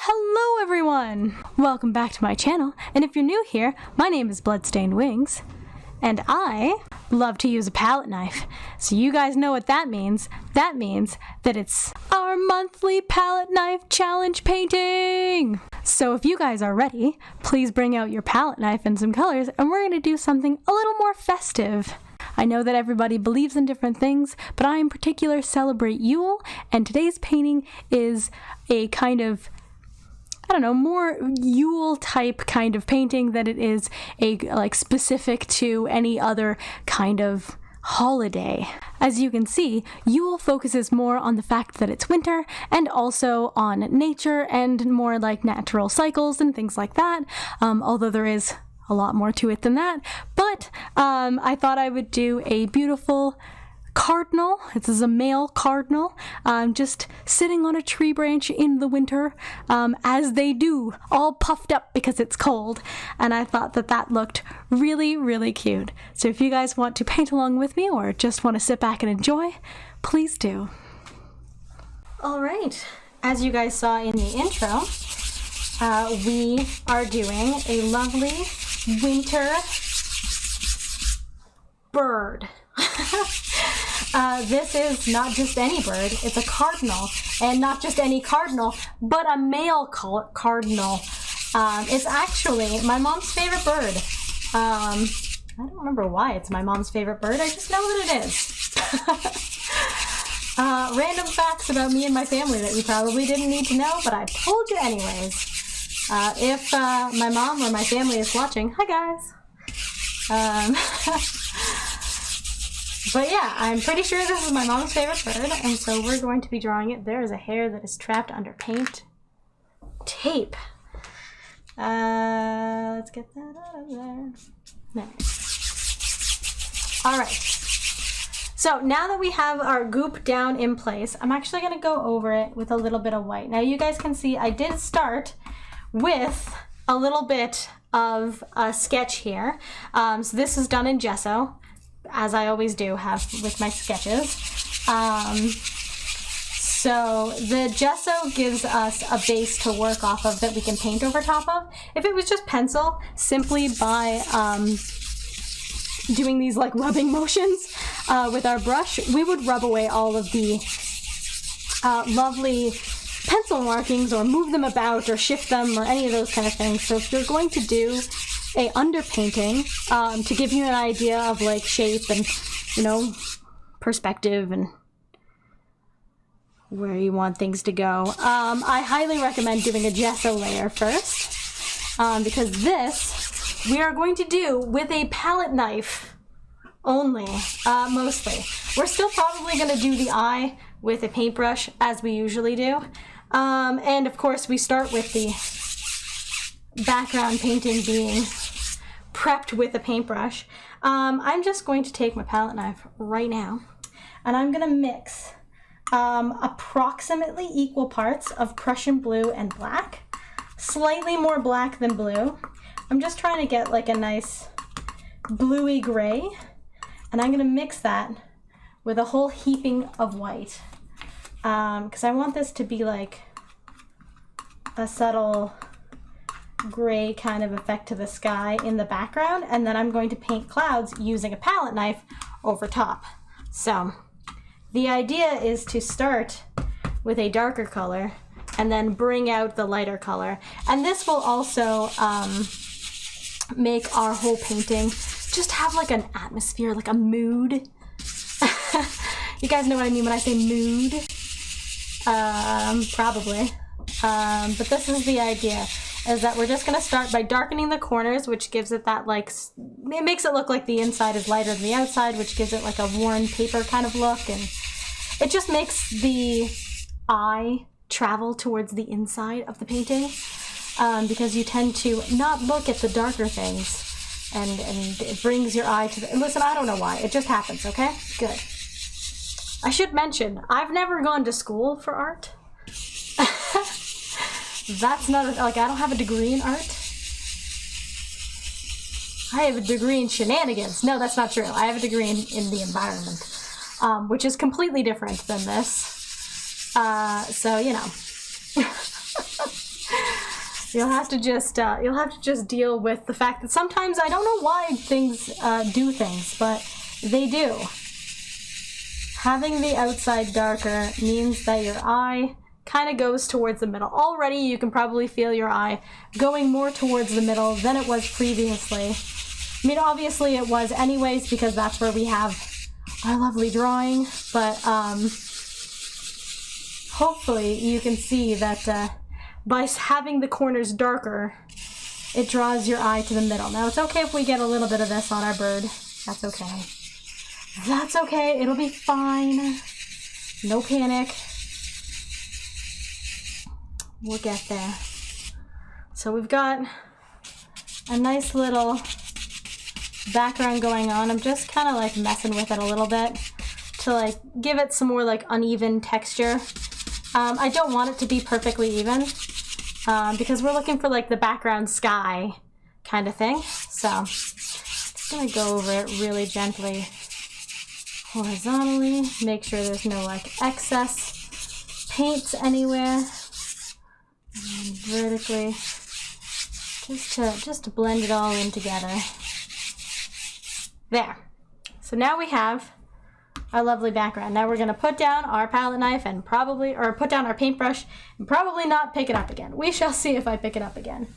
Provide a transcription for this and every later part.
Hello everyone! Welcome back to my channel, and if you're new here, my name is Bloodstained Wings, and I love to use a palette knife. So you guys know what that means. That means that it's our monthly palette knife challenge painting! So if you guys are ready, please bring out your palette knife and some colors, and we're going to do something a little more festive. I know that everybody believes in different things, but I in particular celebrate Yule, and today's painting is a kind of, I don't know, more Yule type kind of painting than it is a specific to any other kind of holiday. As you can see, Yule focuses more on the fact that it's winter and also on nature and more like natural cycles and things like that, although there is a lot more to it than that. But I thought I would do a beautiful cardinal. This is a male cardinal, just sitting on a tree branch in the winter, as they do, all puffed up because it's cold. And I thought that that looked really, really cute. So if you guys want to paint along with me or just want to sit back and enjoy, please do. All right, as you guys saw in the intro, we are doing a lovely winter bird. This is not just any bird, it's a cardinal, and not just any cardinal, but a male cardinal. It's actually my mom's favorite bird. I don't remember why it's my mom's favorite bird, I just know that it is. Random facts about me and my family that you probably didn't need to know, but I've told you anyways. If my mom or my family is watching, hi guys! But yeah, I'm pretty sure this is my mom's favorite bird, and so we're going to be drawing it. There is a hair that is trapped under paint tape. Let's get that out of there. There. All right. So now that we have our goop down in place, I'm actually going to go over it with a little bit of white. Now you guys can see I did start with a little bit of a sketch here. So this is done in gesso, as I always do have with my sketches. So the gesso gives us a base to work off of that we can paint over top of. If it was just pencil, simply by doing these like rubbing motions with our brush, we would rub away all of the lovely pencil markings or move them about or shift them or any of those kind of things. So if you're going to do a underpainting to give you an idea of like shape and, you know, perspective and where you want things to go, I highly recommend doing a gesso layer first, because this we are going to do with a palette knife only, mostly. We're still probably going to do the eye with a paintbrush as we usually do, and of course we start with the background painting being prepped with a paintbrush. I'm just going to take my palette knife right now, and I'm going to mix approximately equal parts of Prussian blue and black, slightly more black than blue. I'm just trying to get like a nice bluey gray, and I'm going to mix that with a whole heaping of white, because I want this to be like a subtle gray kind of effect to the sky in the background, and then I'm going to paint clouds using a palette knife over top. So the idea is to start with a darker color and then bring out the lighter color, and this will also make our whole painting just have like an atmosphere, like a mood. You guys know what I mean when I say mood? Probably. But this is the idea, is that we're just going to start by darkening the corners, which gives it that like, it makes it look like the inside is lighter than the outside, which gives it like a worn paper kind of look, and it just makes the eye travel towards the inside of the painting, because you tend to not look at the darker things, and it brings your eye to the, listen, I don't know why, it just happens, okay? Good. I should mention, I've never gone to school for art. That's not, like, I don't have a degree in art. I have a degree in shenanigans. No, that's not true. I have a degree in the environment, which is completely different than this. So, you know. You'll have to just deal with the fact that sometimes I don't know why things do things, but they do. Having the outside darker means that your eye kind of goes towards the middle. Already you can probably feel your eye going more towards the middle than it was previously. I mean, obviously it was anyways, because that's where we have our lovely drawing, but hopefully you can see that by having the corners darker, it draws your eye to the middle. Now, it's okay if we get a little bit of this on our bird. That's okay. That's okay. It'll be fine. No panic. We'll get there. So we've got a nice little background going on. I'm just kind of like messing with it a little bit to like give it some more like uneven texture. I don't want it to be perfectly even because we're looking for like the background sky kind of thing. So I'm just gonna go over it really gently horizontally, make sure there's no like excess paints anywhere, and vertically just to blend it all in together. There. So now we have our lovely background. Now we're going to put down our palette knife and put down our paintbrush and probably not pick it up again. We shall see if I pick it up again.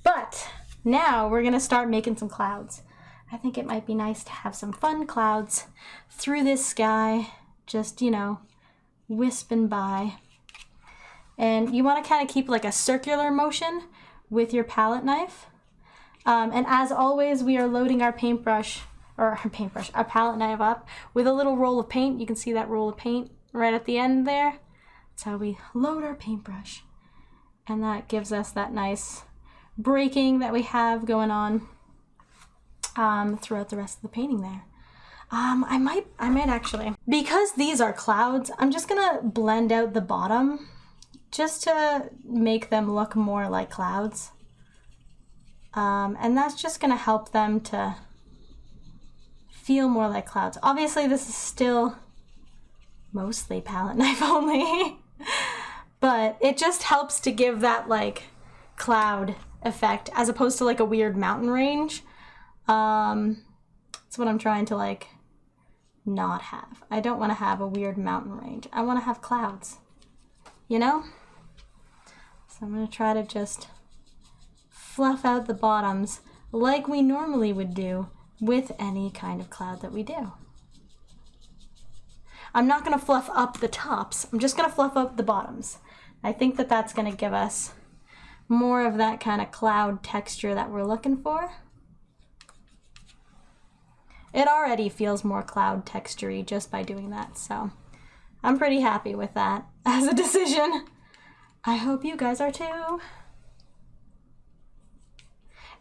But now we're going to start making some clouds. I think it might be nice to have some fun clouds through this sky, just, you know, wisping by. And you want to kind of keep like a circular motion with your palette knife. And as always, we are loading our our palette knife up with a little roll of paint. You can see that roll of paint right at the end there. That's how we load our paintbrush. And that gives us that nice breaking that we have going on throughout the rest of the painting there. I might actually, because these are clouds, I'm just gonna blend out the bottom just to make them look more like clouds. And that's just gonna help them to feel more like clouds. Obviously this is still mostly palette knife only, but it just helps to give that like cloud effect as opposed to like a weird mountain range. That's what I'm trying to like not have. I don't want to have a weird mountain range. I want to have clouds, you know? So I'm going to try to just fluff out the bottoms like we normally would do with any kind of cloud that we do. I'm not going to fluff up the tops. I'm just going to fluff up the bottoms. I think that that's going to give us more of that kind of cloud texture that we're looking for. It already feels more cloud texture-y just by doing that, so I'm pretty happy with that as a decision. I hope you guys are too.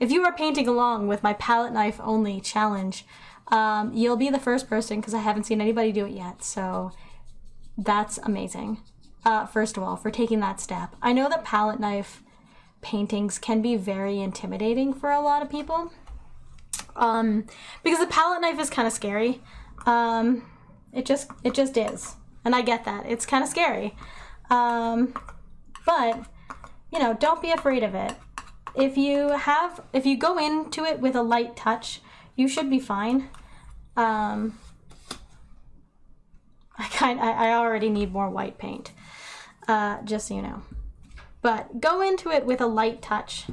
If you are painting along with my palette knife only challenge, you'll be the first person because I haven't seen anybody do it yet, so that's amazing. First of all, for taking that step. I know that palette knife paintings can be very intimidating for a lot of people. Because the palette knife is kind of scary. It just is. And I get that. It's kind of scary. But, you know, don't be afraid of it. If you go into it with a light touch, you should be fine. I already need more white paint, just so you know. But go into it with a light touch.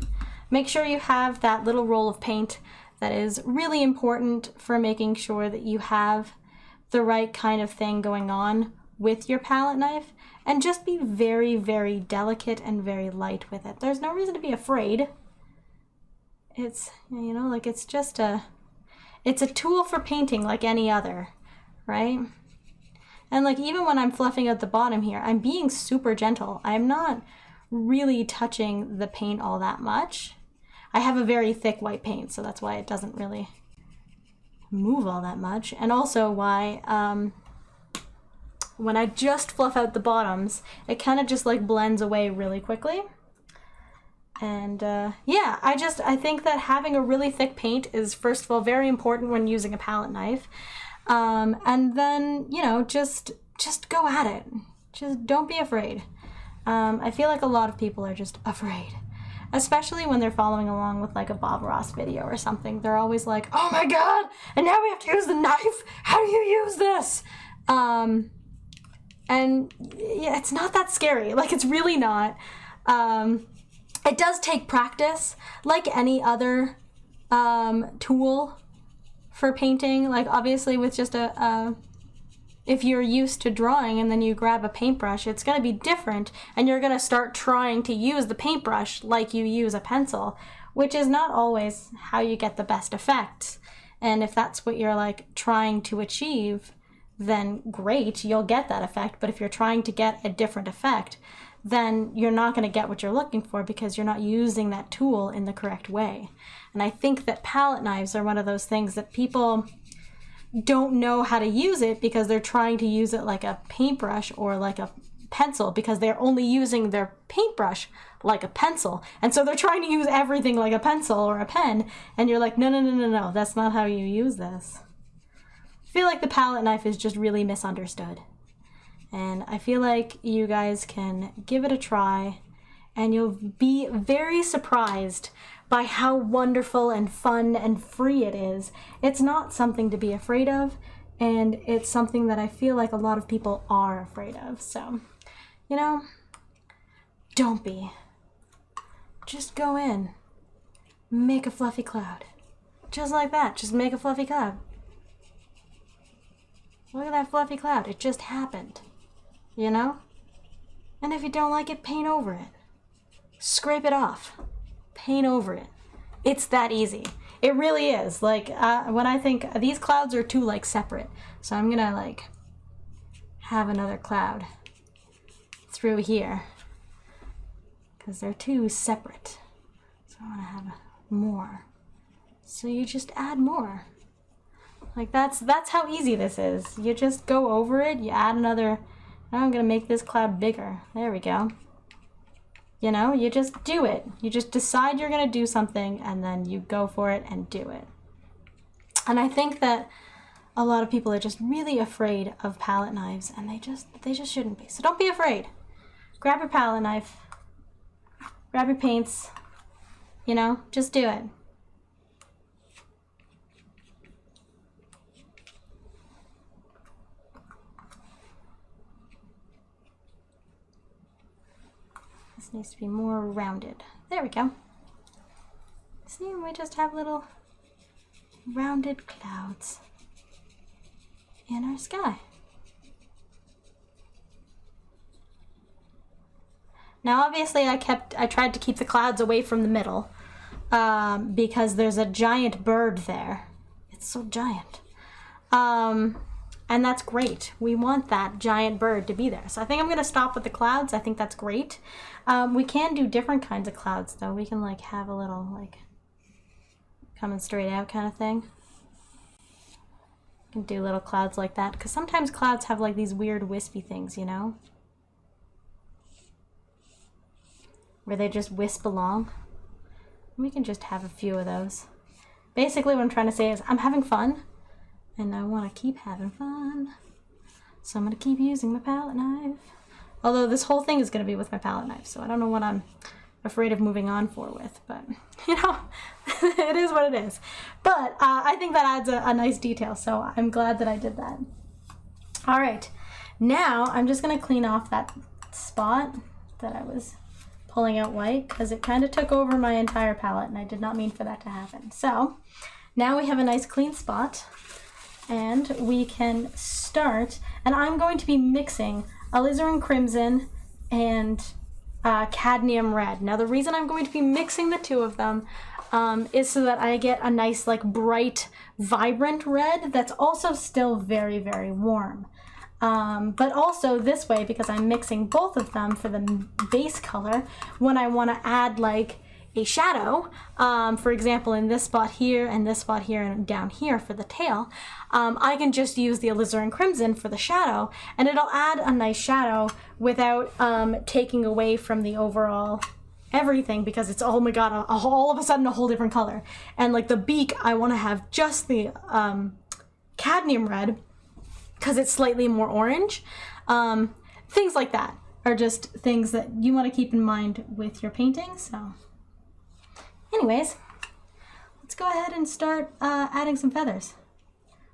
Make sure you have that little roll of paint. That is really important for making sure that you have the right kind of thing going on with your palette knife, and just be very, very delicate and very light with it. There's no reason to be afraid. It's, you know, like it's a tool for painting like any other, right? And like even when I'm fluffing out the bottom here, I'm being super gentle. I'm not really touching the paint all that much. I have a very thick white paint, so that's why it doesn't really move all that much. And also why when I just fluff out the bottoms, it kind of just like blends away really quickly. And yeah, I think that having a really thick paint is, first of all, very important when using a palette knife. And then, you know, just go at it. Just don't be afraid. I feel like a lot of people are just afraid. especially when they're following along with like a Bob Ross video or something. They're always like, oh my god, and now we have to use the knife. How do you use this? And yeah, it's not that scary. Like, it's really not. It does take practice, like any other tool for painting. Like, obviously with just if you're used to drawing and then you grab a paintbrush, it's going to be different, and you're going to start trying to use the paintbrush like you use a pencil, which is not always how you get the best effect. And if that's what you're like trying to achieve, then great, you'll get that effect. But if you're trying to get a different effect, then you're not going to get what you're looking for because you're not using that tool in the correct way. And I think that palette knives are one of those things that people don't know how to use it because they're trying to use it like a paintbrush or like a pencil, because they're only using their paintbrush like a pencil. And so they're trying to use everything like a pencil or a pen. And you're like, no, that's not how you use this. I feel like the palette knife is just really misunderstood. And I feel like you guys can give it a try and you'll be very surprised by how wonderful and fun and free it is. It's not something to be afraid of, and it's something that I feel like a lot of people are afraid of. So, you know, don't be. Just go in, make a fluffy cloud. Just like that, just make a fluffy cloud. Look at that fluffy cloud, it just happened, you know? And if you don't like it, paint over it. Scrape it off, paint over it. It's that easy. It really is. Like, when I think these clouds are too like separate, so I'm gonna like have another cloud through here because they're too separate. So I want to have more. So you just add more. Like, that's how easy this is. You just go over it, you add another. Now I'm gonna make this cloud bigger. There we go. You know, you just do it. You just decide you're gonna do something and then you go for it and do it. And I think that a lot of people are just really afraid of palette knives, and they just shouldn't be. So don't be afraid. Grab your palette knife, grab your paints, you know, just do it. This needs to be more rounded. There we go. See, we just have little rounded clouds in our sky. Now obviously I tried to keep the clouds away from the middle because there's a giant bird there. It's so giant. And that's great. We want that giant bird to be there. So I think I'm going to stop with the clouds. I think that's great. We can do different kinds of clouds though. We can like have a little like coming straight out kind of thing. You can do little clouds like that because sometimes clouds have like these weird wispy things, you know? Where they just wisp along. We can just have a few of those. Basically what I'm trying to say is I'm having fun. And I want to keep having fun. So I'm going to keep using my palette knife. Although this whole thing is going to be with my palette knife, so I don't know what I'm afraid of moving on for with. But, you know, it is what it is. But I think that adds a nice detail, so I'm glad that I did that. All right. Now I'm just going to clean off that spot that I was pulling out white, because it kind of took over my entire palette, and I did not mean for that to happen. So now we have a nice clean spot. And we can start, and I'm going to be mixing Alizarin Crimson and Cadmium Red. Now the reason I'm going to be mixing the two of them is so that I get a nice like bright, vibrant red that's also still very, very warm. But also this way, because I'm mixing both of them for the base color, when I want to add like a shadow, for example, in this spot here and this spot here and down here for the tail, I can just use the Alizarin Crimson for the shadow, and it'll add a nice shadow without taking away from the overall everything, because it's, oh my god, all of a sudden a whole different color. And like the beak, I want to have just the cadmium red because it's slightly more orange. Things like that are just things that you want to keep in mind with your painting. So Anyways, let's go ahead and start adding some feathers.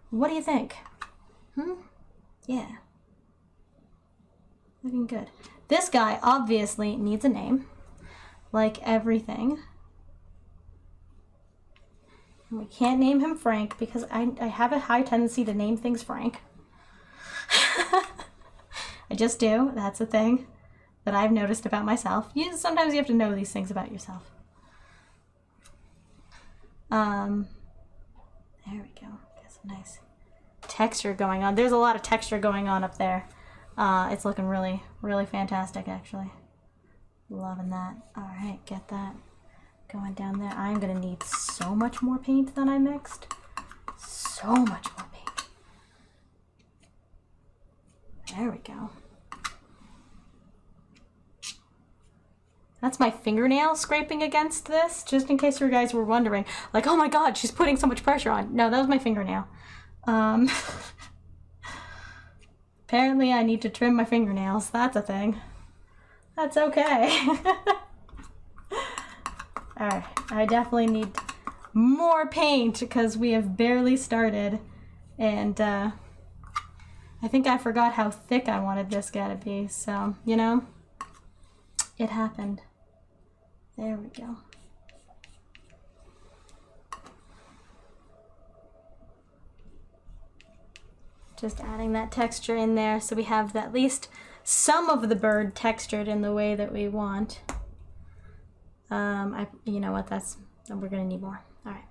What do you think? Yeah. Looking good. This guy obviously needs a name, like everything. And we can't name him Frank because I have a high tendency to name things Frank. I just do. That's a thing that I've noticed about myself. Sometimes you have to know these things about yourself. There we go. Get some nice texture going on. There's a lot of texture going on up there. It's looking really, really fantastic, actually. Loving that. All right, get that going down there. I'm gonna need so much more paint than I mixed. So much more paint. There we go. That's my fingernail scraping against this, just in case you guys were wondering. Like, oh my god, she's putting so much pressure on. No, that was my fingernail. Apparently I need to trim my fingernails. That's a thing. That's okay. Alright, I definitely need more paint because we have barely started. And I think I forgot how thick I wanted this guy to be. So, you know, it happened. There we go. Just adding that texture in there so we have at least some of the bird textured in the way that we want. You know what, we're gonna need more. All right,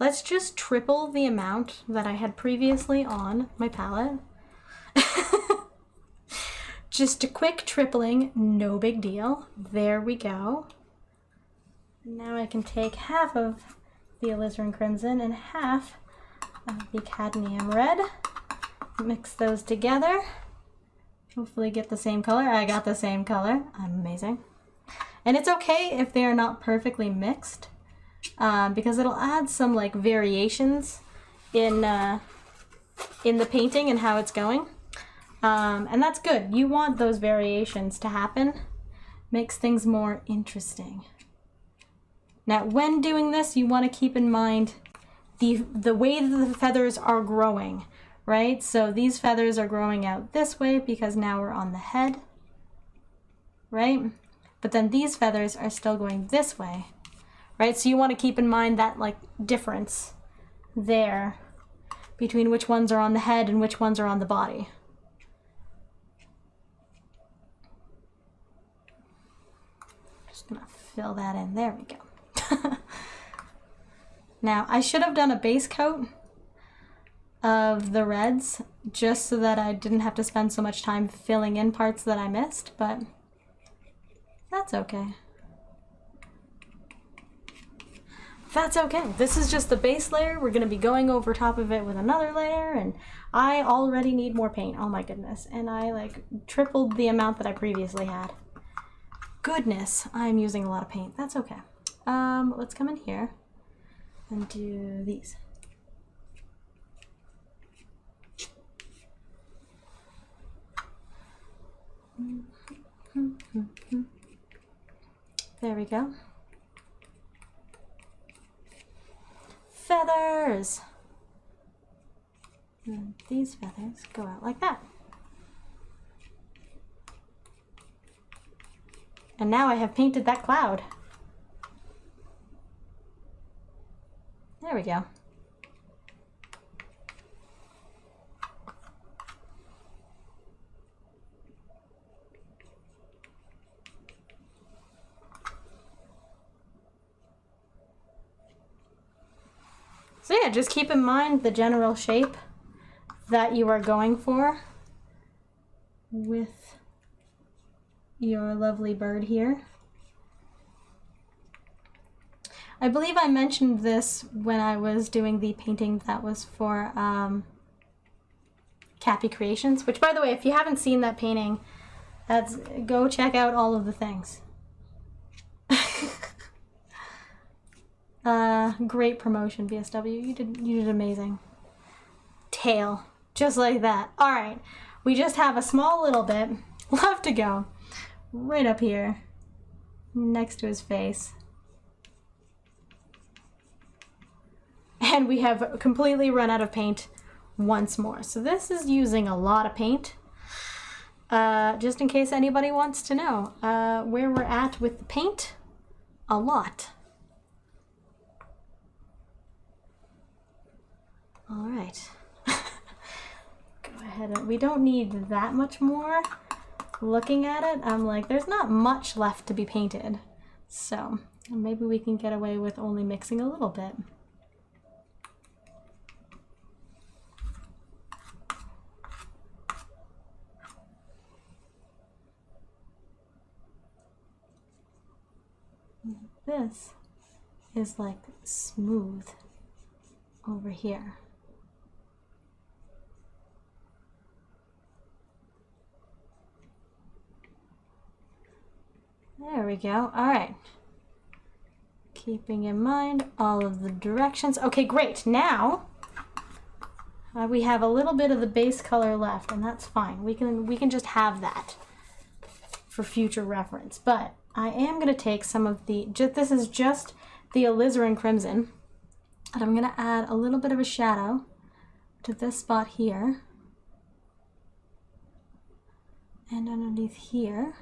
let's just triple the amount that I had previously on my palette. Just a quick tripling, no big deal. There we go. Now I can take half of the Alizarin Crimson and half of the Cadmium Red. Mix those together. Hopefully get the same color. I got the same color. Amazing. And it's okay if they are not perfectly mixed, because it'll add some like variations in the painting and how it's going. And that's good. You want those variations to happen. Makes things more interesting. Now, when doing this, you want to keep in mind the way that the feathers are growing, right? So these feathers are growing out this way because now we're on the head, right? But then these feathers are still going this way, right? So you want to keep in mind that like difference there between which ones are on the head and which ones are on the body. Just gonna fill that in. There we go. Now, I should have done a base coat of the reds just so that I didn't have to spend so much time filling in parts that I missed, but that's okay. That's okay. This is just the base layer. We're going to be going over top of it with another layer, and I already need more paint. Oh my goodness. And I like tripled the amount that I previously had. Goodness, I'm using a lot of paint. That's okay. Let's come in here and do these. There we go. Feathers! And these feathers go out like that. And now I have painted that cloud. There we go. So yeah, just keep in mind the general shape that you are going for with your lovely bird here. I believe I mentioned this when I was doing the painting that was for Cappy Creations, which by the way, if you haven't seen that painting, go check out all of the things. Great promotion, BSW. You did amazing. Tail, just like that. All right, we just have a small little bit left to go, right up here, next to his face. and we have completely run out of paint once more. So this is using a lot of paint. Just in case anybody wants to know where we're at with the paint, a lot. All right. Go ahead and we don't need that much more. Looking at it, I'm like, there's not much left to be painted. So maybe we can get away with only mixing a little bit. This is like smooth over here. There we go. All right. Keeping in mind all of the directions. Okay, great. Now we have a little bit of the base color left, and that's fine. We can just have that for future reference. But I am going to take some of the, this is just the Alizarin Crimson, and I'm going to add a little bit of a shadow to this spot here, and underneath here.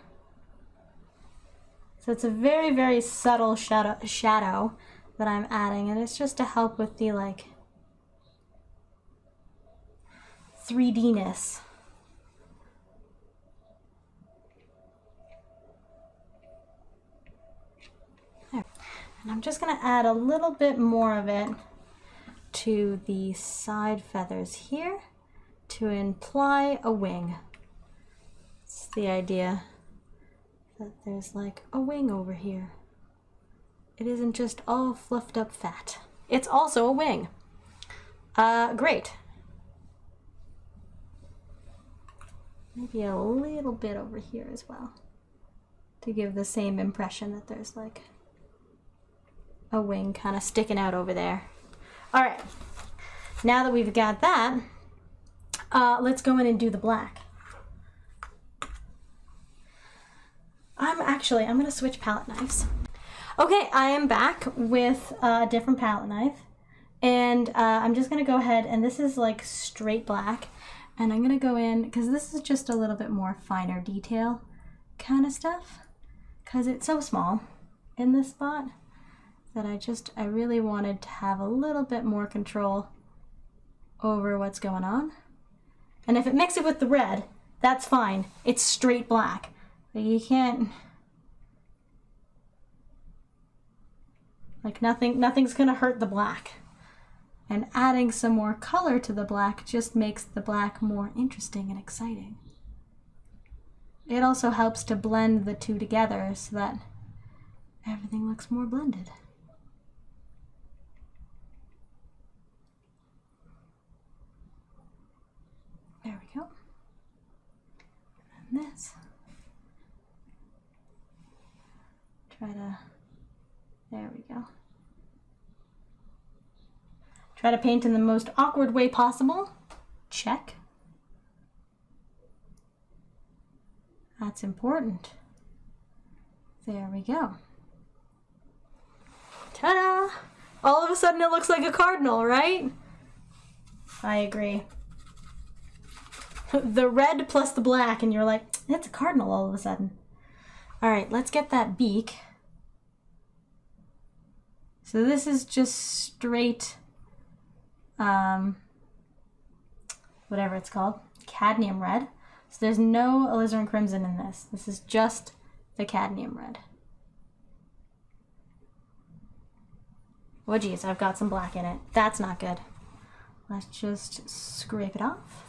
So it's a very, very subtle shadow that I'm adding, and it's just to help with the like 3D-ness. And I'm just going to add a little bit more of it to the side feathers here to imply a wing. It's the idea that there's like a wing over here. It isn't just all fluffed up fat. It's also a wing. Great. Maybe a little bit over here as well to give the same impression that there's like a wing kind of sticking out over there. All right, now that we've got that, let's go in and do the black. I'm gonna switch palette knives. Okay, I am back with a different palette knife, and I'm just gonna go ahead, and this is like straight black, and I'm gonna go in, because this is just a little bit more finer detail kind of stuff, because it's so small in this spot that I really wanted to have a little bit more control over what's going on. And if it mixes it with the red, that's fine. It's straight black. But you can't, like nothing's gonna hurt the black. And adding some more color to the black just makes the black more interesting and exciting. It also helps to blend the two together so that everything looks more blended. There we go. And this. There we go. Try to paint in the most awkward way possible. Check. That's important. There we go. Ta-da! All of a sudden it looks like a cardinal, right? I agree. The red plus the black, and you're like, it's a cardinal all of a sudden. All right, let's get that beak. So this is just straight, whatever it's called, cadmium red. So there's no alizarin crimson in this. This is just the cadmium red. Oh geez, I've got some black in it. That's not good. Let's just scrape it off.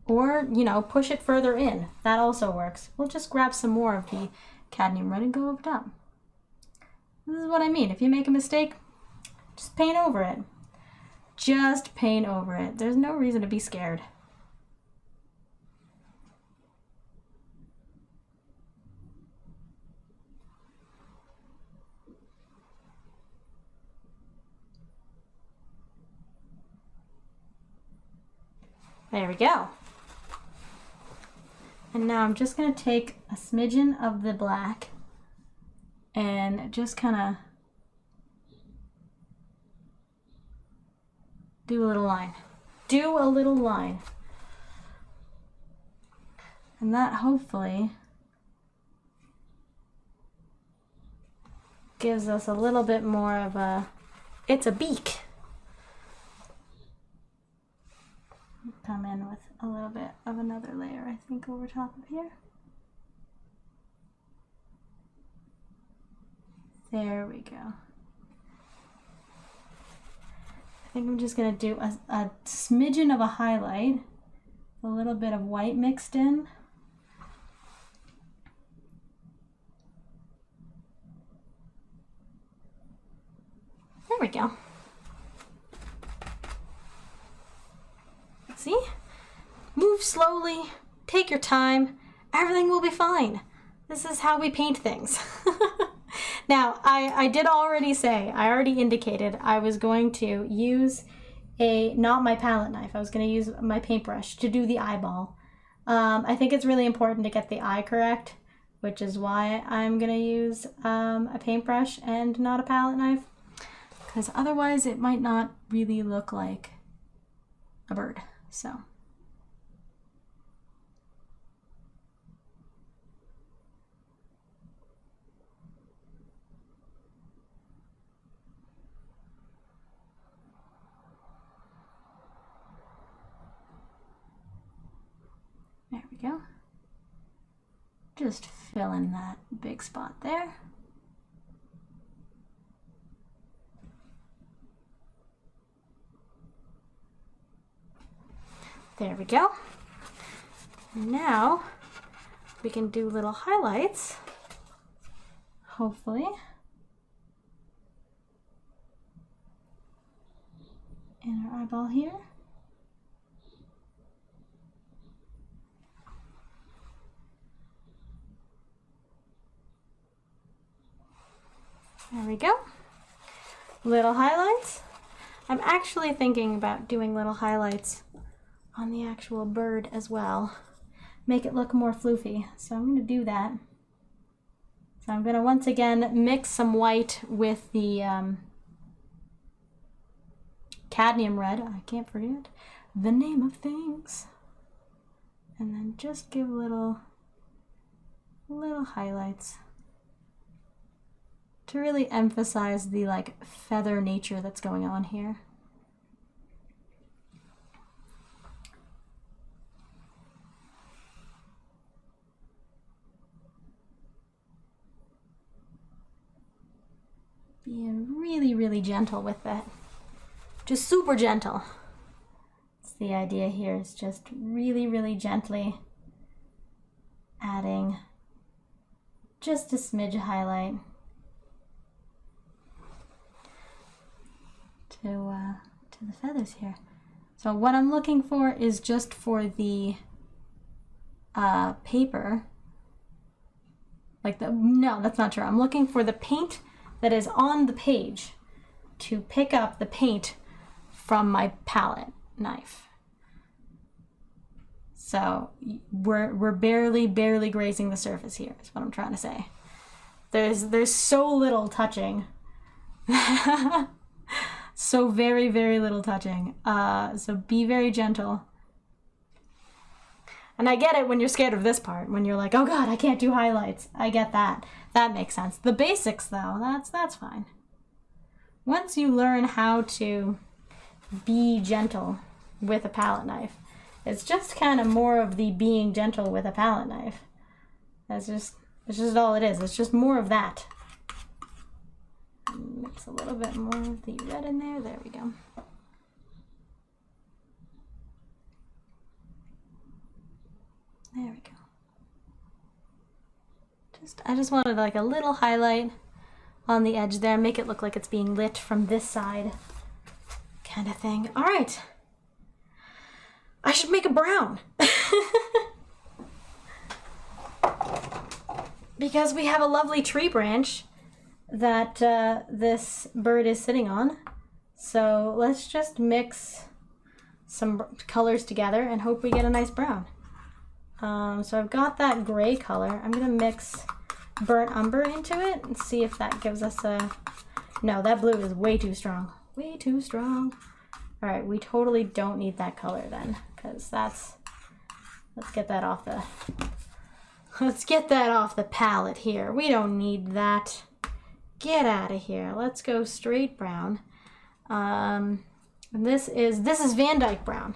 Or, you know, push it further in. That also works. We'll just grab some more of the cadmium red and go over top. This is what I mean. If you make a mistake, just paint over it. Just paint over it. There's no reason to be scared. There we go. And now I'm just going to take a smidgen of the black and just kind of Do a little line. Do a little line. And that hopefully gives us a little bit more of a, it's a beak. Come in with a little bit of another layer, I think, over top of here. There we go. I think I'm just going to do a smidgen of a highlight, a little bit of white mixed in. There we go. See? Move slowly, take your time, everything will be fine. This is how we paint things. Now, I did already say, I already indicated I was going to use not my palette knife, I was going to use my paintbrush to do the eyeball. I think it's really important to get the eye correct, which is why I'm going to use a paintbrush and not a palette knife, because otherwise it might not really look like a bird. So. There we go. Just fill in that big spot there. There we go. Now we can do little highlights, hopefully, in our eyeball here. There we go. Little highlights. I'm actually thinking about doing little highlights on the actual bird as well. Make it look more floofy. So I'm going to do that. So I'm going to once again mix some white with the cadmium red. I can't forget the name of things. And then just give little highlights to really emphasize the like feather nature that's going on here. Being really, really gentle with that. Just super gentle. That's the idea here, is just really, really gently adding just a smidge of highlight to the feathers here. So what I'm looking for is just for the paper. No, that's not true. I'm looking for the paint that is on the page to pick up the paint from my palette knife. So we're barely grazing the surface here, is what I'm trying to say. There's so little touching. So very, very little touching. So be very gentle. And I get it when you're scared of this part, when you're like, oh God, I can't do highlights. I get that. That makes sense. The basics though, that's fine. Once you learn how to be gentle with a palette knife, it's just kind of more of the being gentle with a palette knife. It's just all it is. It's just more of that. Mix a little bit more of the red in there. There we go. There we go. I just wanted like a little highlight on the edge there, make it look like it's being lit from this side, kind of thing. All right. I should make a brown. Because we have a lovely tree branch that this bird is sitting on. So let's just mix some colors together and hope we get a nice brown. So I've got that gray color. I'm gonna mix burnt umber into it and see if that gives us a... No, that blue is way too strong. Way too strong. All right, we totally don't need that color then, because let's get that off the palette here. We don't need that. Get out of here. Let's go straight brown. This is Van Dyke brown.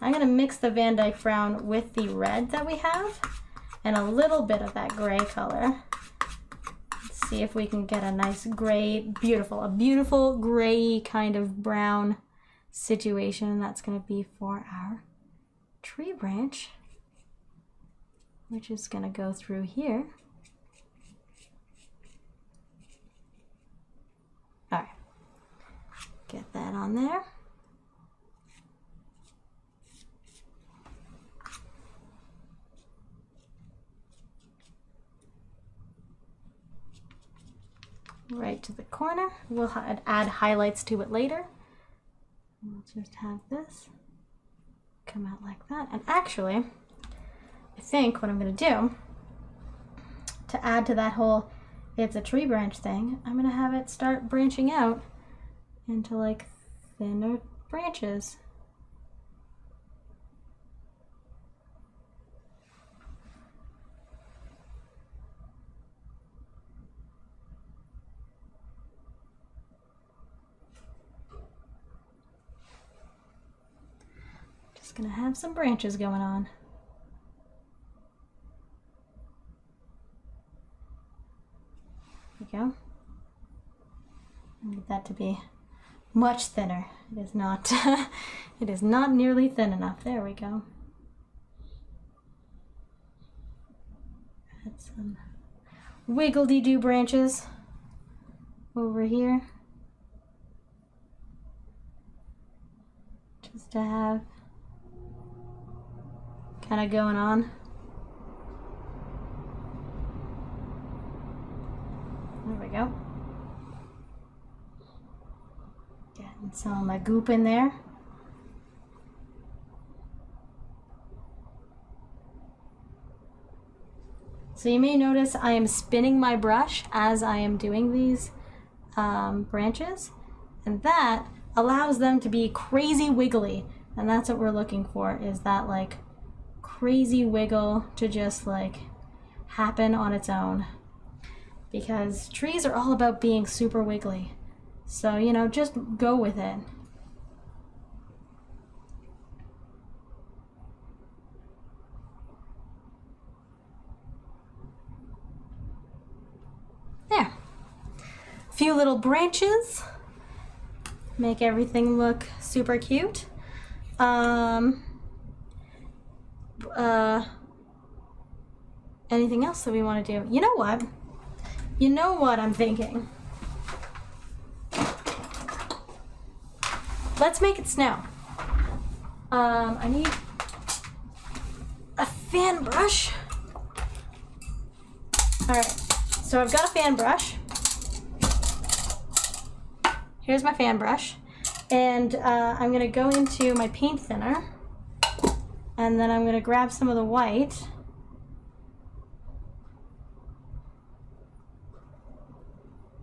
I'm gonna mix the Van Dyke brown with the red that we have and a little bit of that gray color. Let's see if we can get a nice gray, a beautiful gray kind of brown situation. That's gonna be for our tree branch, which is gonna go through here. All right, get that on there. Right to the corner. We'll add highlights to it later. We'll just have this come out like that. And actually, I think what I'm going to do to add to that whole it's a tree branch thing, I'm going to have it start branching out into like thinner branches. Just going to have some branches going on. There we go. I need that to be much thinner. It is not it is not nearly thin enough. There we go. Add some wiggle-de-doo branches over here. Just to have kind of going on. There we go. Getting some of my goop in there. So you may notice I am spinning my brush as I am doing these branches, and that allows them to be crazy wiggly, and that's what we're looking for, is that like crazy wiggle to just like happen on its own. Because trees are all about being super wiggly. So, you know, just go with it. There. A few little branches. Make everything look super cute. Anything else that we want to do? You know what? You know what I'm thinking? Let's make it snow. I need a fan brush. All right, so I've got a fan brush. Here's my fan brush. And I'm gonna go into my paint thinner, and then I'm gonna grab some of the white.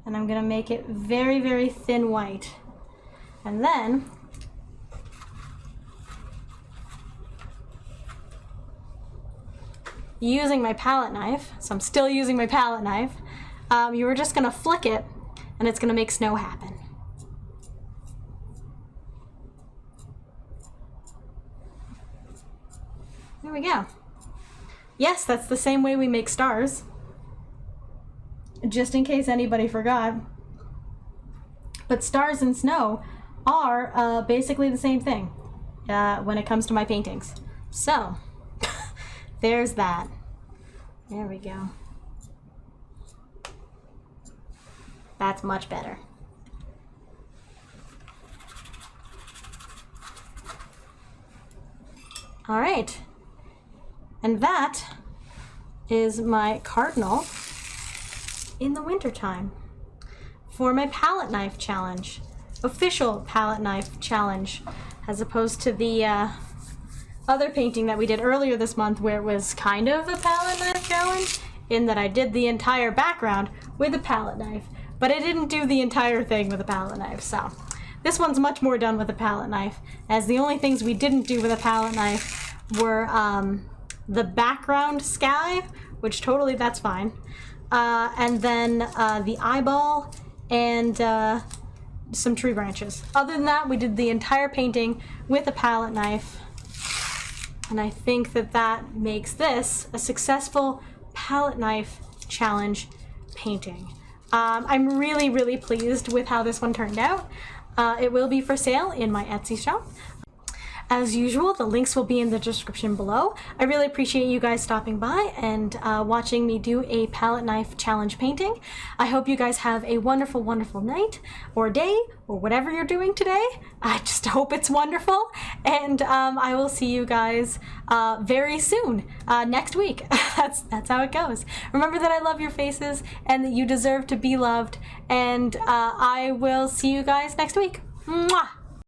And I'm gonna make it very, very thin white. And then using my palette knife, so I'm still using my palette knife, you were just gonna flick it and it's gonna make snow happen. There we go. Yes, that's the same way we make stars. Just in case anybody forgot. But stars and snow are basically the same thing when it comes to my paintings. So, there's that. There we go. That's much better. All right. And that is my Cardinal in the wintertime for my palette knife challenge. Official palette knife challenge, as opposed to the other painting that we did earlier this month where it was kind of a palette knife challenge in that I did the entire background with a palette knife, but I didn't do the entire thing with a palette knife. So This one's much more done with a palette knife, as the only things we didn't do with a palette knife were the background sky, which totally that's fine, and then the eyeball and some tree branches. Other than that, we did the entire painting with a palette knife, and I think that that makes this a successful palette knife challenge painting. I'm really, really pleased with how this one turned out. It will be for sale in my Etsy shop. As usual, the links will be in the description below. I really appreciate you guys stopping by and watching me do a palette knife challenge painting. I hope you guys have a wonderful, wonderful night or day or whatever you're doing today. I just hope it's wonderful, and I will see you guys very soon, next week. That's how it goes. Remember that I love your faces and that you deserve to be loved, and I will see you guys next week. Mwah!